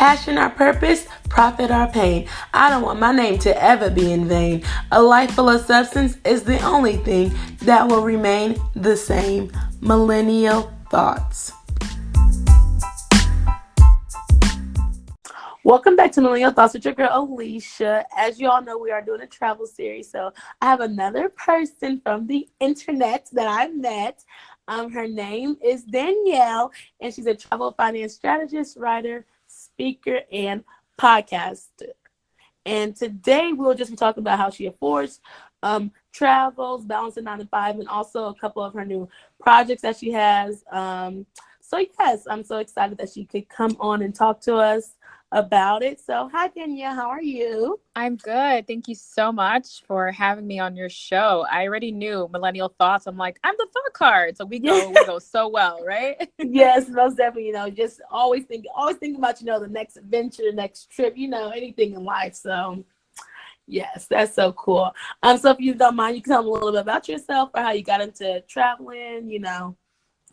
Passion our purpose, profit our pain. I don't want my name to ever be in vain. A life full of substance is the only thing that will remain the same. Millennial Thoughts. Welcome back to Millennial Thoughts with your girl Alicia. As you all know, we are doing a travel series. So I have another person from the internet that I met. Her name is Danielle, and she's a travel finance strategist, writer, speaker, and podcaster. And today we'll just be talking about how she affords travels, balancing 9 to 5, and also a couple of her new projects that she has. So yes, I'm so excited that she could come on and talk to us about it. So hi Danielle, how are you? I'm good. Thank you so much for having me on your show. I already knew Millennial Thoughts. I'm like, I'm the thought card. So we go so well, right? Yes, most definitely. Just always think about, the next adventure, next trip, anything in life. So yes, that's so cool. So if you don't mind, you can tell me a little bit about yourself or how you got into traveling,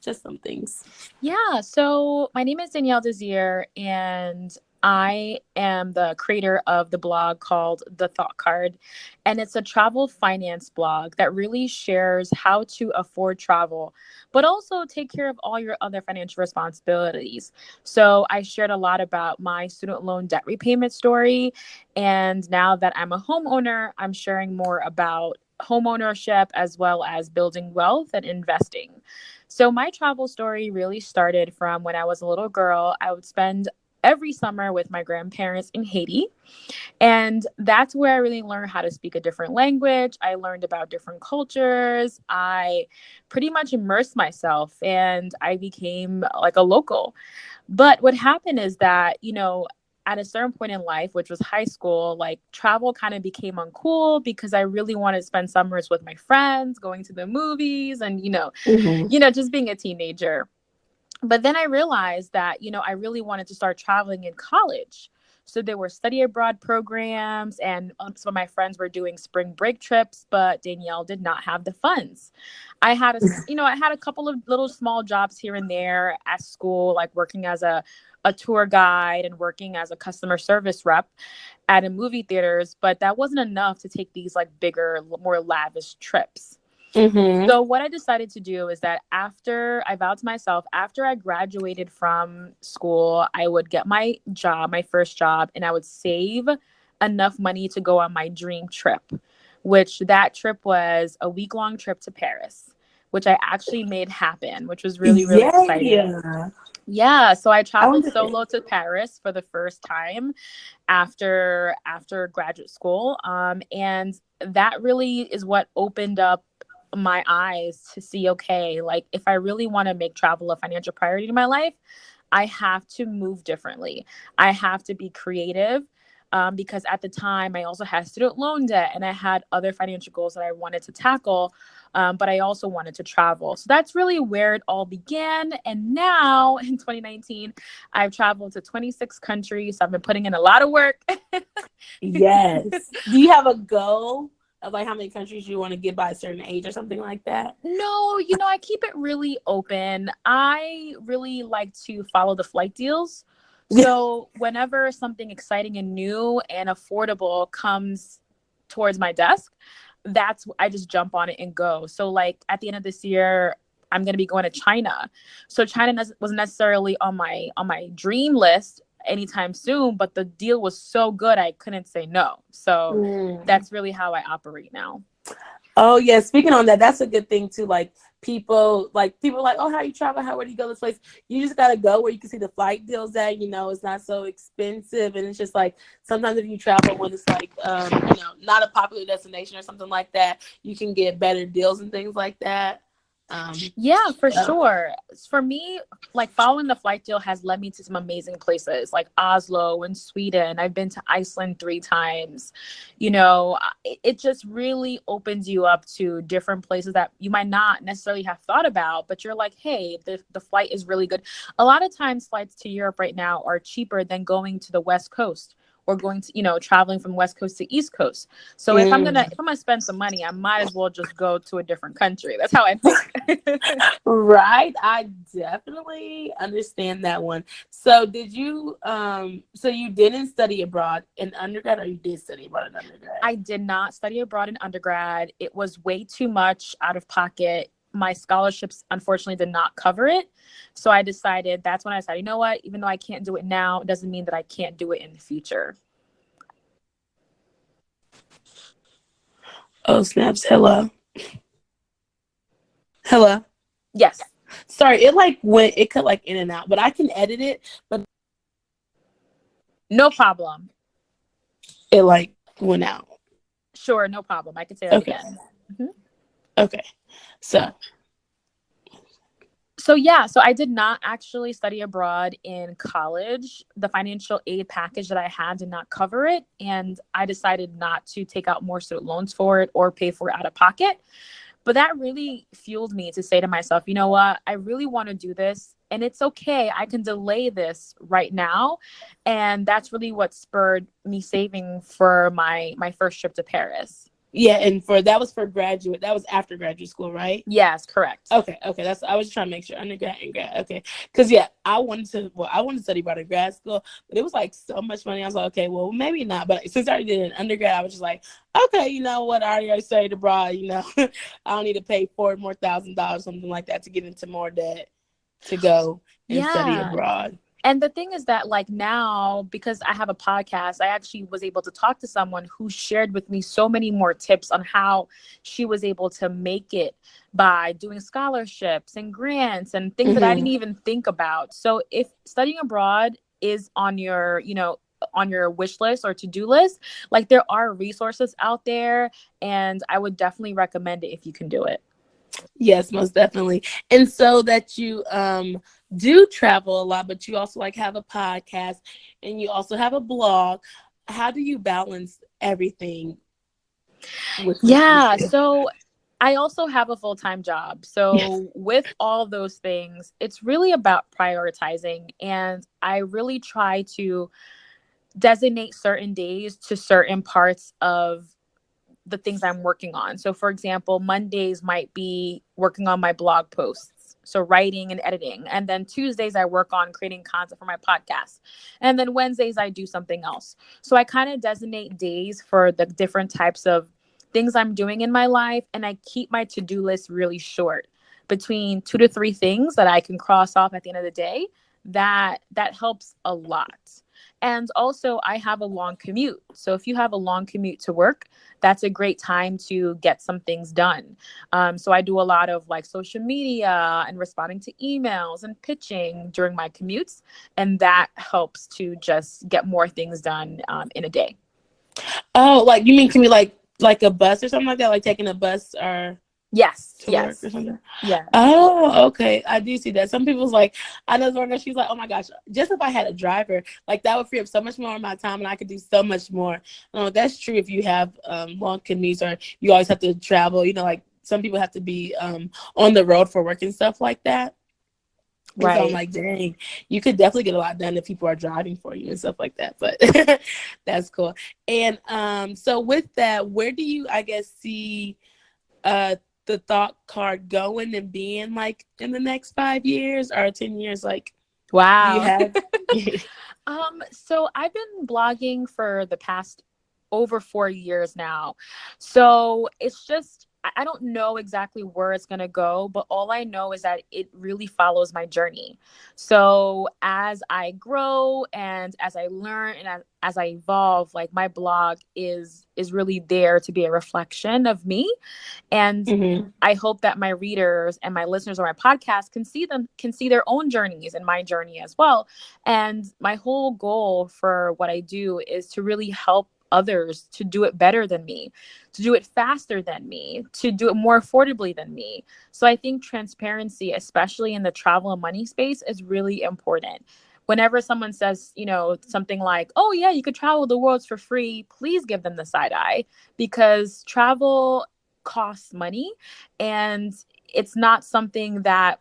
just some things. Yeah. So my name is Danielle Desir, and I am the creator of the blog called The Thought Card. And it's a travel finance blog that really shares how to afford travel, but also take care of all your other financial responsibilities. So I shared a lot about my student loan debt repayment story. And now that I'm a homeowner, I'm sharing more about home ownership as well as building wealth and investing. So my travel story really started from when I was a little girl. I would spend every summer with my grandparents in Haiti. And that's where I really learned how to speak a different language. I learned about different cultures. I pretty much immersed myself and I became like a local. But what happened is that, at a certain point in life, which was high school, like travel kind of became uncool because I really wanted to spend summers with my friends, going to the movies and, just being a teenager. But then I realized that, I really wanted to start traveling in college. So there were study abroad programs, and some of my friends were doing spring break trips, but Danielle did not have the funds. I had a couple of little small jobs here and there at school, like working as a tour guide and working as a customer service rep at a movie theaters, but that wasn't enough to take these like bigger, more lavish trips. Mm-hmm. So what I decided to do is that I vowed to myself, after I graduated from school, I would get my job, my first job, and I would save enough money to go on my dream trip, which that trip was a week-long trip to Paris, which I actually made happen, which was really, really exciting. Yeah. Yeah, so I I traveled wonder. solo to Paris for the first time after graduate school, and that really is what opened up my eyes to see, okay, like if I really want to make travel a financial priority in my life, I have to move differently. I have to be creative. Because at the time I also had student loan debt and I had other financial goals that I wanted to tackle, but I also wanted to travel. So that's really where it all began. And now in 2019, I've traveled to 26 countries. So I've been putting in a lot of work. Yes. Do you have a goal of like how many countries you want to get by a certain age or something like that? No, I keep it really open. I really like to follow the flight deals. So whenever something exciting and new and affordable comes towards my desk, I just jump on it and go. So like at the end of this year, I'm going to be going to China. So China wasn't necessarily on my dream list anytime soon, but the deal was so good I couldn't say no. So that's really how I operate now. Oh yeah, speaking on that, that's a good thing too. Like people like, oh, how you travel? Where do you go this place? You just gotta go where you can see the flight deals at. It's not so expensive, and it's just like sometimes if you travel when it's like not a popular destination or something like that, you can get better deals and things like that. Yeah, for sure. For me, like following the flight deal has led me to some amazing places like Oslo and Sweden. I've been to Iceland 3 times. It just really opens you up to different places that you might not necessarily have thought about, but you're like, hey, the flight is really good. A lot of times flights to Europe right now are cheaper than going to the West Coast or going to, traveling from West Coast to East Coast. So if I'm gonna spend some money, I might as well just go to a different country. That's how I think. Right. I definitely understand that one. So did you so you didn't study abroad in undergrad, or you did study abroad in undergrad? I did not study abroad in undergrad. It was way too much out of pocket. My scholarships unfortunately did not cover it. So that's when I decided, you know what, even though I can't do it now, it doesn't mean that I can't do it in the future. Oh, snaps. Hello. Hello. Yes. Sorry, it cut like in and out, but I can edit it, but no problem. It like went out. Sure, no problem. I can say that again. Mm-hmm. Okay. So I did not actually study abroad in college. The financial aid package that I had did not cover it, and I decided not to take out more student loans for it or pay for it out of pocket. But that really fueled me to say to myself, you know what, I really want to do this, and it's okay. I can delay this right now. And that's really what spurred me saving for my first trip to Paris. Yeah, and that was after graduate school, right? Yes, correct. Okay. I was just trying to make sure undergrad and grad. Okay, because I wanted to study abroad in grad school, but it was like so much money. I was like, okay, well maybe not. But since I already did an undergrad, I was just like, okay, you know what? I already studied abroad. I don't need to pay $4,000 more, something like that, to get into more debt to go and study abroad. And the thing is that, like, now, because I have a podcast, I actually was able to talk to someone who shared with me so many more tips on how she was able to make it by doing scholarships and grants and things that I didn't even think about. So if studying abroad is on your, on your wish list or to-do list, like, there are resources out there, and I would definitely recommend it if you can do it. Yes, most definitely. And so that you do travel a lot, but you also have a podcast and you also have a blog. How do you balance everything? So I also have a full-time job. So with all those things, it's really about prioritizing. And I really try to designate certain days to certain parts of the things I'm working on. So for example, Mondays might be working on my blog posts, so writing and editing. And then Tuesdays I work on creating content for my podcast. And then Wednesdays I do something else. So I kind of designate days for the different types of things I'm doing in my life. And I keep my to-do list really short, between 2 to 3 things that I can cross off at the end of the day. That helps a lot. And also, I have a long commute. So if you have a long commute to work, that's a great time to get some things done. So I do a lot of social media and responding to emails and pitching during my commutes. And that helps to just get more things done in a day. Oh, you mean commute like a bus or something like that? Like taking a bus or... Yes. Work or something? Yeah. Oh, okay. I do see that. Some people's I know one girl, she's like, oh my gosh, just if I had a driver, that would free up so much more of my time and I could do so much more. That's true if you have long commutes or you always have to travel. Some people have to be on the road for work and stuff like that. Right. So I'm like, dang, you could definitely get a lot done if people are driving for you and stuff like that. But that's cool. And so with that, where do you, I guess, see the Thought Card going and being in the next 5 years or 10 years? Wow. Do you have? So I've been blogging for the past over 4 years now. So it's just, I don't know exactly where it's going to go, but all I know is that it really follows my journey. So as I grow and as I learn and as I evolve, my blog is really there to be a reflection of me. And I hope that my readers and my listeners on my podcast can see their own journeys and my journey as well. And my whole goal for what I do is to really help others to do it better than me, to do it faster than me, to do it more affordably than me. So I think transparency, especially in the travel and money space, is really important. Whenever someone says, something like, oh yeah, you could travel the world for free, please give them the side eye, because travel costs money and it's not something that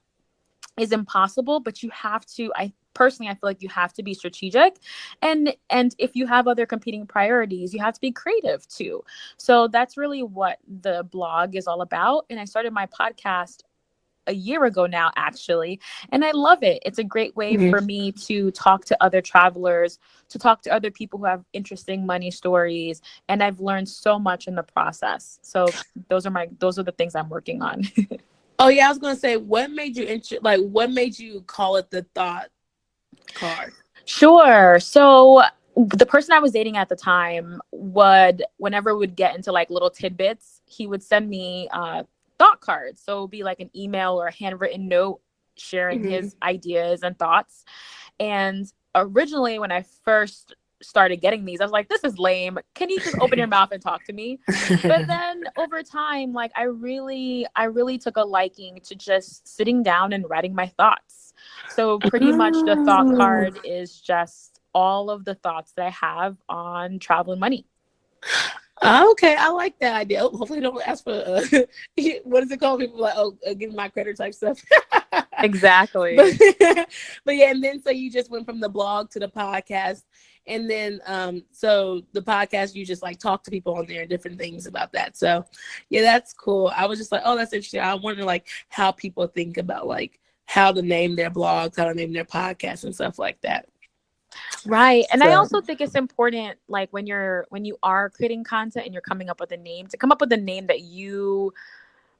is impossible, but you have to, personally, I feel like you have to be strategic, and if you have other competing priorities, you have to be creative too. So that's really what the blog is all about. And I started my podcast a year ago now, actually, and I love it. It's a great way Mhm. for me to talk to other travelers, to talk to other people who have interesting money stories, and I've learned so much in the process. So those are the things I'm working on. Oh yeah, I was gonna say, what made you like what made you call it the thought card? Sure. So the person I was dating at the time would, whenever we would get into like little tidbits, he would send me thought cards. So it would be like an email or a handwritten note sharing Mm-hmm. his ideas and thoughts. And originally, when I first started getting these, I was like, this is lame. Can you just open your mouth and talk to me? But then over time, like I really took a liking to just sitting down and writing my thoughts. So pretty much the thought Oh. card is just all of the thoughts that I have on travel and money. Okay, I like that idea. Hopefully, don't ask for what is it called? People like, oh, give me my credit type stuff. but Exactly. but yeah, and then so you just went from the blog to the podcast, and then so the podcast you just like talk to people on there and different things about that. So yeah, that's cool. I was just like, oh, that's interesting. I wonder like how people think about like how to name their blogs, how to name their podcasts, and stuff like that. Right. And I So also think it's important, like when you are creating content and you're coming up with a name, to come up with a name that you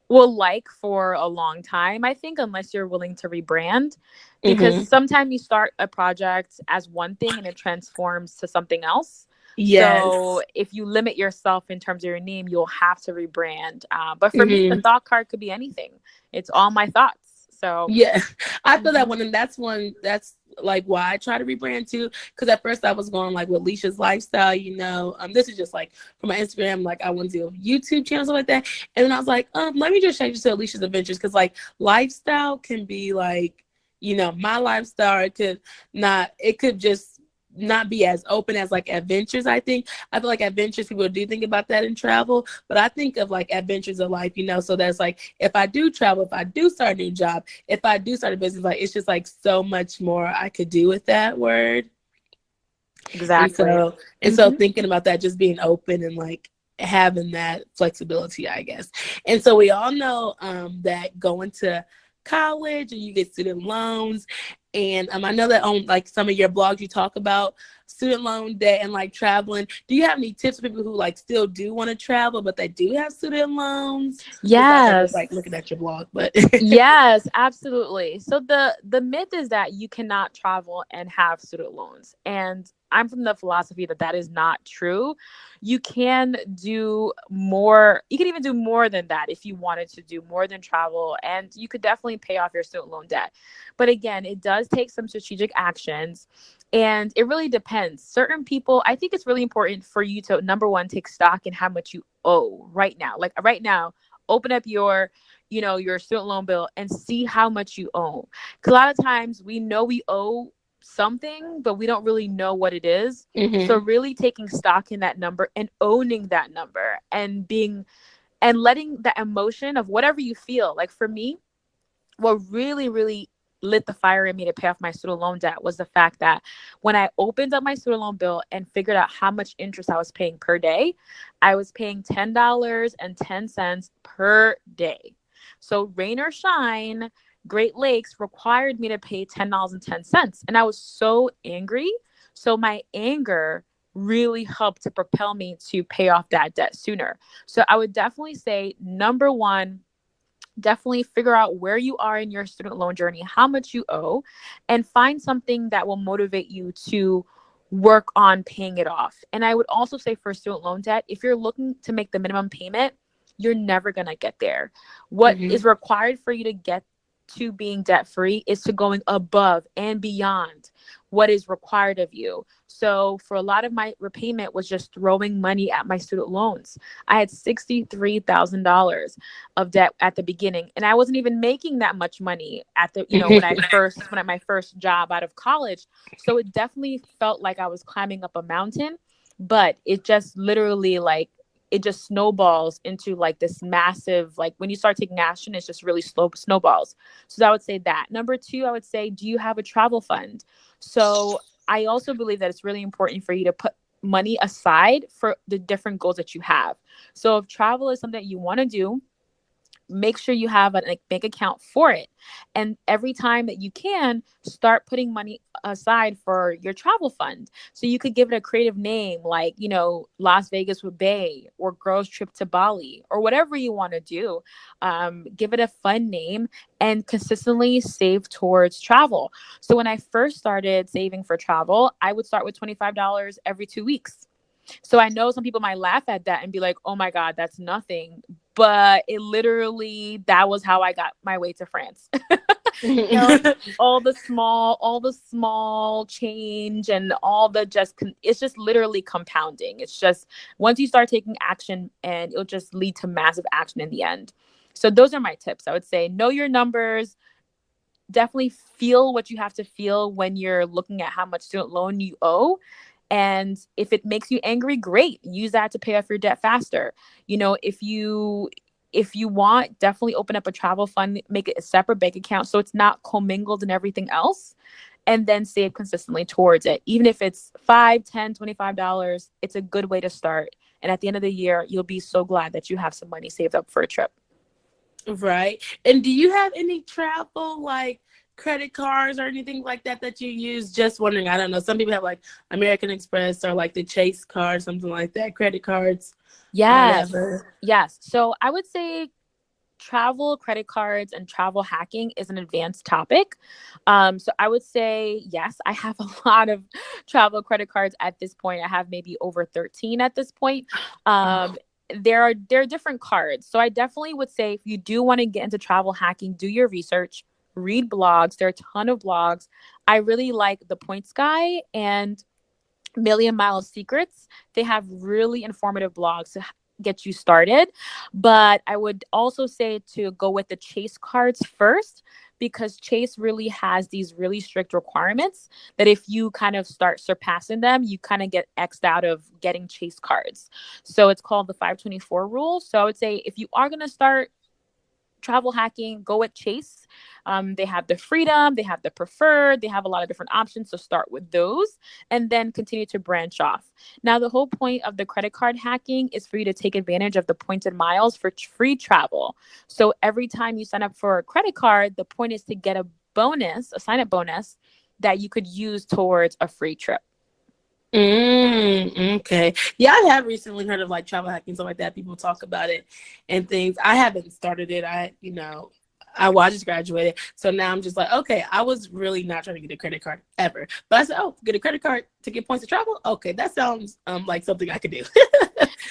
will like for a long time, I think, unless you're willing to rebrand. Because mhm. sometimes you start a project as one thing and it transforms to something else. So Yes. if you limit yourself in terms of your name, you'll have to rebrand. But for me, the Mhm. thought card could be anything. It's all my thoughts. So, Yeah, I feel that mhm. one, and that's one that's like why I try to rebrand too. Because at first I was going like with Leisha's lifestyle, this is just like for my Instagram, like I want to do a YouTube channel stuff like that, and then I was like, let me just change it to Alicia's Adventures because like lifestyle can be like, my lifestyle. It could just not be as open as like adventures. I feel like adventures, people do think about that in travel, but I think of like adventures of life, so that's like if I do travel, if I do start a new job, if I do start a business, like it's just like so much more I could do with that word. And Exactly. so Hmm. thinking about that, just being open and like having that flexibility, I guess. And so we all know that going to college and you get student loans. And I know that on like some of your blogs you talk about student loan debt and like traveling. Do you have any tips for people who like still do want to travel but they do have student loans? Besides, I guess Yes. like looking at your blog, but Yes, absolutely. So the myth is that you cannot travel and have student loans. And I'm from the philosophy that that is not true. You can do more. You can even do more than that if you wanted to do more than travel, and you could definitely pay off your student loan debt. But again, it does take some strategic actions. And it really depends. Certain people, I think it's really important for you to, number one, take stock in how much you owe right now. Like right now, open up your student loan bill and see how much you owe. Because a lot of times we know we owe something, but we don't really know what it is. So hmm really taking stock in that number and owning that number and being and letting the emotion of whatever you feel. Like for me, what really, really lit the fire in me to pay off my student loan debt was the fact that when I opened up my student loan bill and figured out how much interest I was paying per day, I was paying $10.10 per day. So rain or shine, Great Lakes required me to pay $10.10. And I was so angry. So my anger really helped to propel me to pay off that debt sooner. So I would definitely say number one, definitely figure out where you are in your student loan journey, how much you owe, and find something that will motivate you to work on paying it off. And I would also say for student loan debt, if you're looking to make the minimum payment, you're never going to get there. What hmm is required for you to get to being debt free is to going above and beyond what is required of you. So for a lot of my repayment was just throwing money at my student loans. I had $63,000 of debt at the beginning, and I wasn't even making that much money at the when at my first job out of college. So it definitely felt like I was climbing up a mountain, but it just literally like it just snowballs into like this massive, like when you start taking action, it's just really slow snowballs. So I would say that. Number two, I would say, do you have a travel fund? So I also believe that it's really important for you to put money aside for the different goals that you have. So if travel is something that you want to do, make sure you have a like, bank account for it. And every time that you can, start putting money aside for your travel fund. So you could give it a creative name like, Las Vegas with Bay or Girls Trip to Bali or whatever you want to do. Give it a fun name and consistently save towards travel. So when I first started saving for travel, I would start with $25 every 2 weeks. So I know some people might laugh at that and be like, oh my God, that's nothing. But it literally, that was how I got my way to France. you know, all the small change and all the it's just literally compounding. It's just once you start taking action and it'll just lead to massive action in the end. So those are my tips. I would say know your numbers, definitely feel what you have to feel when you're looking at how much student loan you owe. And if it makes you angry, great. Use that to pay off your debt faster. If you want, definitely open up a travel fund, make it a separate bank account so it's not commingled in everything else, and then save consistently towards it. Even if it's $5, $10, $25, it's a good way to start. And at the end of the year, you'll be so glad that you have some money saved up for a trip. Right. And do you have any travel like credit cards or anything like that you use? Just wondering. I don't know. Some people have like American Express or like the Chase card, something like that, credit cards or Yes. whatever. Yes. So I would say travel credit cards and travel hacking is an advanced topic. So I would say, yes, I have a lot of travel credit cards at this point. I have maybe over 13 at this point. Oh. There are different cards. So I definitely would say if you do want to get into travel hacking, do your research, read blogs. There are a ton of blogs. I really like The Points Guy and Million Mile Secrets. They have really informative blogs to get you started. But I would also say to go with the Chase cards first, because Chase really has these really strict requirements that if you kind of start surpassing them, you kind of get X'd out of getting Chase cards. So it's called the 524 rule. So I would say if you are going to start travel hacking, go with Chase. They have the Freedom, they have the Preferred, they have a lot of different options. So start with those and then continue to branch off. Now, the whole point of the credit card hacking is for you to take advantage of the points and miles for free travel. So every time you sign up for a credit card, the point is to get a bonus, a sign up bonus that you could use towards a free trip. Okay. Yeah, I have recently heard of like travel hacking, stuff like that. People talk about it and things. I haven't started it. I just graduated. So now I'm just like, okay, I was really not trying to get a credit card ever. But I said, oh, get a credit card to get points to travel? Okay, that sounds like something I could do.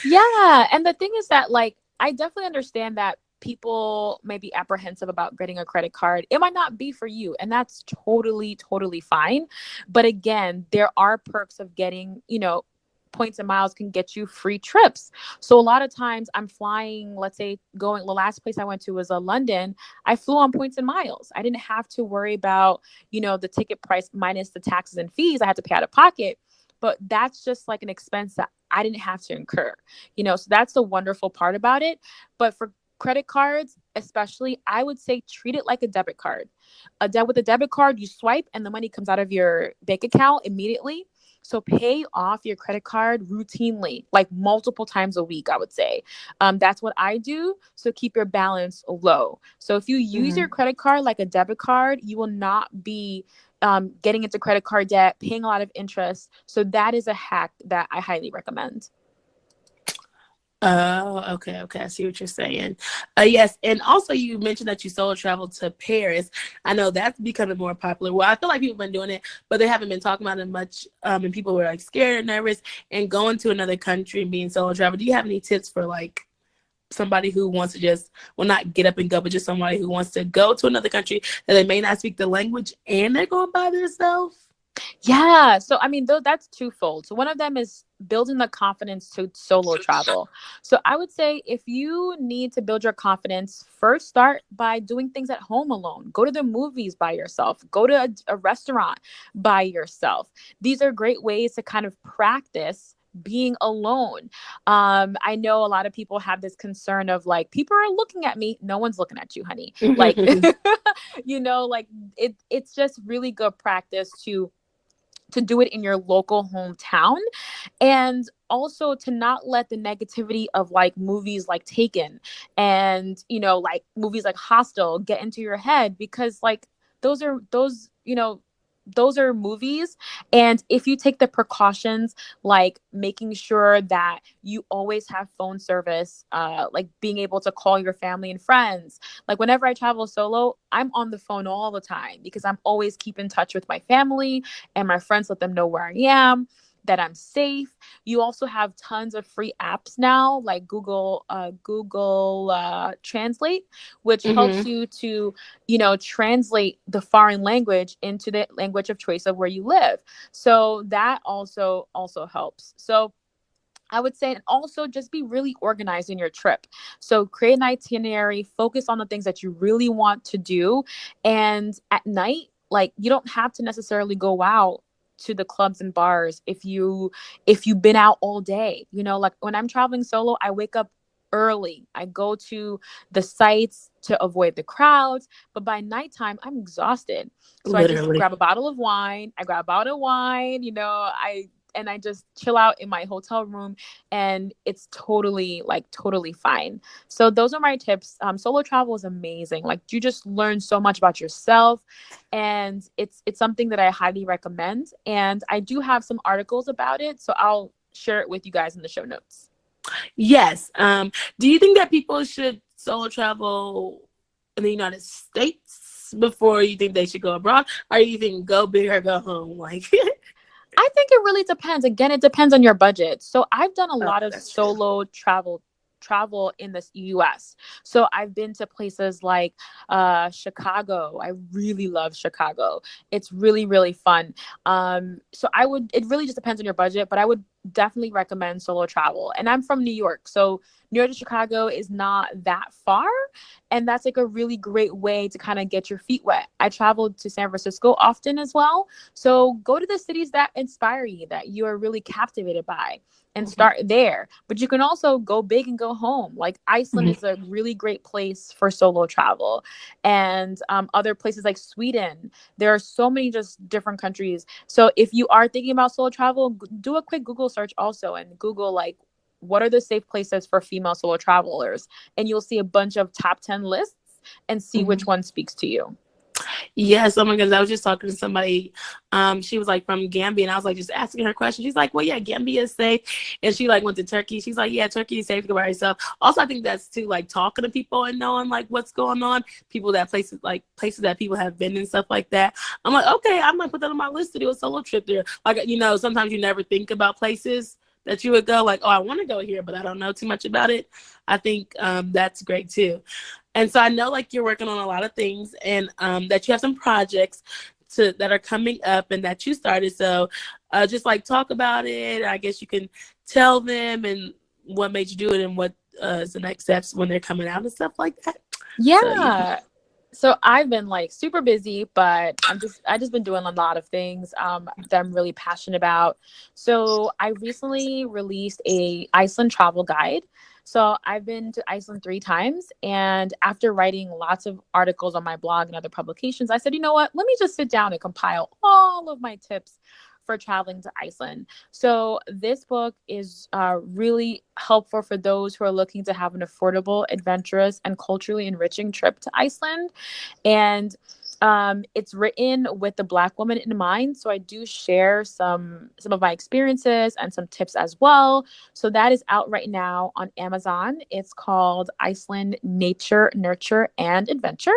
Yeah. And the thing is that, like, I definitely understand that people may be apprehensive about getting a credit card. It might not be for you, and that's totally, totally fine. But again, there are perks of getting, points and miles can get you free trips. So a lot of times I'm flying, let's say the last place I went to was London. I flew on points and miles. I didn't have to worry about, the ticket price minus the taxes and fees I had to pay out of pocket. But that's just like an expense that I didn't have to incur, so that's the wonderful part about it. But for credit cards, especially, I would say treat it like a debit card. With a debit card, you swipe and the money comes out of your bank account immediately. So pay off your credit card routinely, like multiple times a week, I would say. That's what I do. So keep your balance low. So if you use your credit card like a debit card, you will not be getting into credit card debt, paying a lot of interest. So that is a hack that I highly recommend. Oh, okay. I see what you're saying. Yes, and also you mentioned that you solo traveled to Paris. I know that's becoming more popular. Well, I feel like people have been doing it, but they haven't been talking about it much. And people were like scared and nervous and going to another country and being solo travel. Do you have any tips for like somebody who wants to just, well, not get up and go, but just somebody who wants to go to another country that they may not speak the language and they're going by themselves? Yeah. So, I mean, though that's twofold. So one of them is building the confidence to solo travel. So I would say if you need to build your confidence, first start by doing things at home alone. Go to the movies by yourself. Go to a restaurant by yourself. These are great ways to kind of practice being alone. I know a lot of people have this concern of like, people are looking at me. No one's looking at you, honey. Like, like it's just really good practice to do it in your local hometown, and also to not let the negativity of like movies like Taken and like movies like Hostel get into your head, because like those are movies. And if you take the precautions, like making sure that you always have phone service, like being able to call your family and friends. Like whenever I travel solo, I'm on the phone all the time because I'm always keep in touch with my family and my friends, let them know where I am, that I'm safe. You also have tons of free apps now, like Google Translate, which helps Mm-hmm. you to, translate the foreign language into the language of choice of where you live. So that also helps. So I would say, and also just be really organized in your trip. So create an itinerary, focus on the things that you really want to do. And at night, like you don't have to necessarily go out to the clubs and bars if you've been out all day. Like when I'm traveling solo, I wake up early. I go to the sites to avoid the crowds, but by nighttime I'm exhausted. So I just Literally. grab a bottle of wine. I grab a bottle of wine, I just chill out in my hotel room, and it's totally fine. So those are my tips. Solo travel is amazing. Like you just learn so much about yourself, and it's something that I highly recommend. And I do have some articles about it, so I'll share it with you guys in the show notes. Yes. Do you think that people should solo travel in the United States before you think they should go abroad? Or you think go big or go home? Like, I think it really depends. Again, it depends on your budget. So I've done a oh, lot of that's true. solo travel in the US. So I've been to places like Chicago. I really love Chicago. It's really, really fun. So it really just depends on your budget, but I would definitely recommend solo travel. And I'm from New York. So New York to Chicago is not that far. And that's like a really great way to kind of get your feet wet. I traveled to San Francisco often as well. So go to the cities that inspire you, that you are really captivated by, and Mhm. start there. But you can also go big and go home. Like Iceland Mhm. is a really great place for solo travel, and other places like Sweden. There are so many just different countries. So if you are thinking about solo travel, do a quick Google search also, and Google like, what are the safe places for female solo travelers, and you'll see a bunch of top 10 lists and see which Mhm. one speaks to you. Yes, oh my goodness. I was just talking to somebody. She was like from Gambia, and I was like just asking her questions. She's like, "Well, yeah, Gambia is safe," and she like went to Turkey. She's like, "Yeah, Turkey is safe to go by herself." Also, I think that's too like talking to people and knowing like what's going on. People that places that people have been and stuff like that. I'm like, okay, I'm gonna put that on my list to do a solo trip there. Like sometimes you never think about places that you would go. Like, oh, I want to go here, but I don't know too much about it. I think that's great too. And so I know like you're working on a lot of things, and that you have some projects that are coming up and that you started. So just like talk about it. I guess you can tell them and what made you do it and what is the next steps when they're coming out and stuff like that. So yeah. Yeah. So I've been like super busy, but I just been doing a lot of things that I'm really passionate about. So I recently released a Iceland travel guide. So I've been to Iceland 3 times, and after writing lots of articles on my blog and other publications, I said, you know what? Let me just sit down and compile all of my tips for traveling to Iceland. So this book is really helpful for those who are looking to have an affordable, adventurous, and culturally enriching trip to Iceland. And it's written with the Black woman in mind, so I do share some of my experiences and some tips as well. So that is out right now on Amazon. It's called Iceland Nature, Nurture, and Adventure.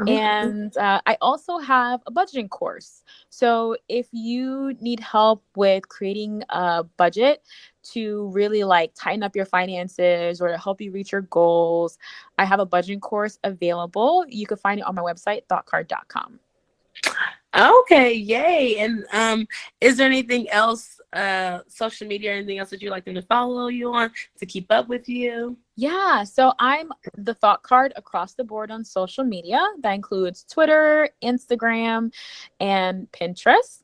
Okay. And I also have a budgeting course. So if you need help with creating a budget to really like tighten up your finances or to help you reach your goals, I have a budgeting course available. You can find it on my website, thoughtcard.com. Okay, yay. And is there anything else social media or anything else that you'd like them to follow you on to keep up with you? Yeah, so I'm the Thought Card across the board on social media. That includes Twitter, Instagram, and Pinterest,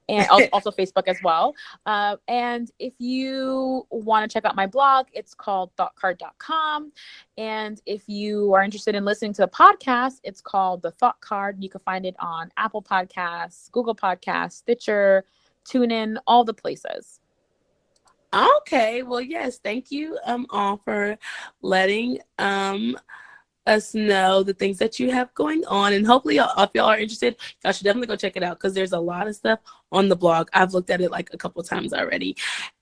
and also Facebook as well. And if you want to check out my blog, it's called thoughtcard.com. And if you are interested in listening to a podcast, it's called The Thought Card. You can find it on Apple Podcasts, Google Podcasts, Stitcher, TuneIn, all the places. Okay, well, yes, thank you all for letting us know the things that you have going on, and hopefully if y'all are interested, y'all should definitely go check it out because there's a lot of stuff on the blog. I've looked at it like a couple times already,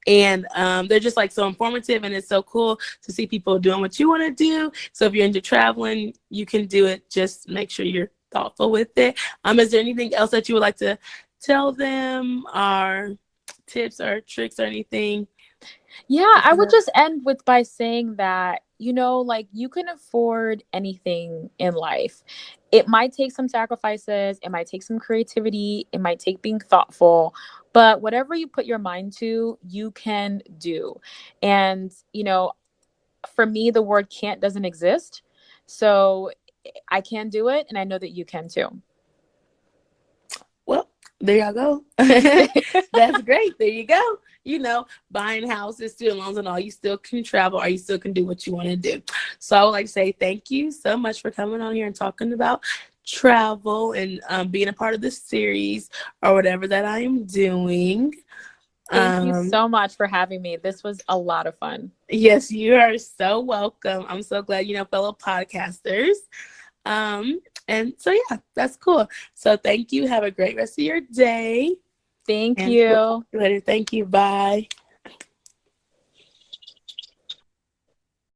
and they're just like so informative, and it's so cool to see people doing what you want to do. So if you're into traveling, you can do it. Just make sure you're thoughtful with it. Is there anything else that you would like to tell them, or tips or tricks or anything? Yeah, I would just end by saying that, like, you can afford anything in life. It might take some sacrifices, it might take some creativity, it might take being thoughtful, but whatever you put your mind to, you can do. And, for me, the word can't doesn't exist. So I can do it, and I know that you can too. Well, there y'all go. That's great. There you go. Buying houses, student loans and all, you still can travel, or you still can do what you want to do. So I would like to say thank you so much for coming on here and talking about travel and being a part of this series or whatever that I am doing. Thank you so much for having me. This was a lot of fun. Yes, you are so welcome. I'm so glad, fellow podcasters. And so, yeah, that's cool. So thank you. Have a great rest of your day. Thank you. Later. Thank you. Bye.